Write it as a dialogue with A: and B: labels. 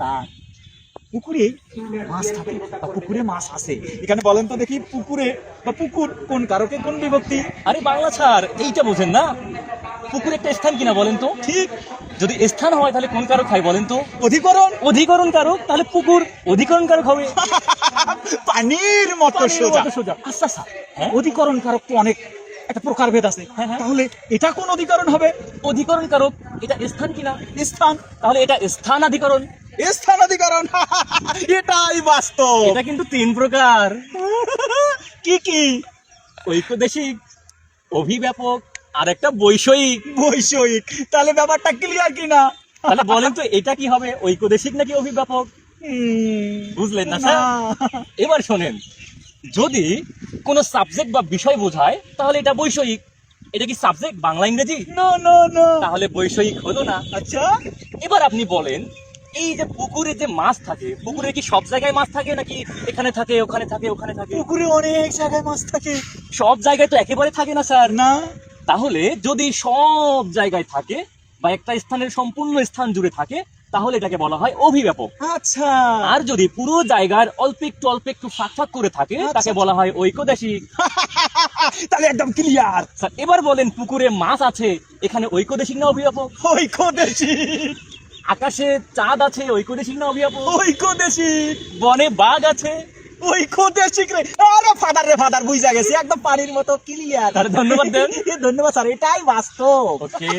A: Sir পুকুরে মাছ থাকে বা পুকুরে মাছ আছে, এখানে বলেন তো দেখি পুকুরে বা পুকুর কোন কারকে কোন বিভক্তি?
B: আরে বাংলা স্যার, এইটা বোঝেন না? পুকুর একটা স্থান কিনা বলেন তো?
A: ঠিক।
B: যদি স্থান হয় তাহলে কোন কারক হয় বলেন তো?
A: অধিকরণ।
B: অধিকরণ কারক, তাহলে পুকুর অধিকরণ কারক হবে।
A: পানির মতো
B: পানির
A: সোজা।
B: মতো সোজা।
A: আচ্ছা স্যার,
B: হ্যাঁ?
A: অধিকরণ কারক তো অনেক একটা প্রকারভেদ আছে,
B: হ্যাঁ, হ্যাঁ।
A: তাহলে এটা কোন অধিকরণ হবে?
B: অধিকরণ কারক, এটা স্থান কিনা?
A: স্থান।
B: তাহলে এটা স্থানাধিকরণ।
A: স্থানাধিকরণ। এটাই বাস্তব।
B: এটা কিন্তু 3 প্রকার।
A: কি কি?
B: ঐকদেশিক, অভিব্যাপক, আর একটা বৈষয়িক।
A: বৈষয়িক। তাহলে ব্যাপারটা ক্লিয়ার কিনা?
B: তাহলে বলেন তো এটা কি হবে, ঐকদেশিক নাকি অভিব্যাপক? বুঝলেন না স্যার? এবার শোনেন, যদি কোনো সাবজেক্ট বা বিষয় বোঝায় তাহলে এটা বৈষয়িক। এটা কি সাবজেক্ট বাংলা ইংরেজি?
A: No no no.
B: তাহলে বৈষয়িক হলো না।
A: আচ্ছা,
B: এবার আপনি বলেন, এই যে পুকুরে যে মাছ থাকে, পুকুরে কি সব জায়গায় মাছ থাকে নাকি এখানে থাকে ওখানে থাকে ওখানে থাকে?
A: পুকুরে অনেক জায়গায় মাছ থাকে।
B: সব জায়গায় তো একেবারে থাকে না স্যার।
A: না।
B: তাহলে যদি সব জায়গায় থাকে বা একটা স্থানের সম্পূর্ণ স্থান জুড়ে থাকে তাহলে এটাকে বলা হয় অভিব্যাপক।
A: আচ্ছা।
B: আর যদি পুরো জায়গার অল্প একটু ফাঁক ফাঁক করে থাকে তাকে বলা হয় ঐকদেশিক।
A: তাহলে একদম ক্লিয়ার।
B: স্যার এবার বলেন, পুকুরে মাছ আছে, এখানে ঐকদেশিক না অভিব্যাপক?
A: ঐকদেশিক।
B: আকাশে চাঁদ আছে, ঐকদেশিক না অভিব্যাপক?
A: ঐকদেশিক।
B: বনে বাঘ আছে।
A: ঐকদেশিক রে। আরে ফাদার রে ফাদার, বুঝা গেছে, একদম পানির মতো ক্লিয়ার।
B: তাহলে ধন্যবাদ দেন।
A: ধন্যবাদ স্যার, এটাই বাস্তব।
B: ওকে।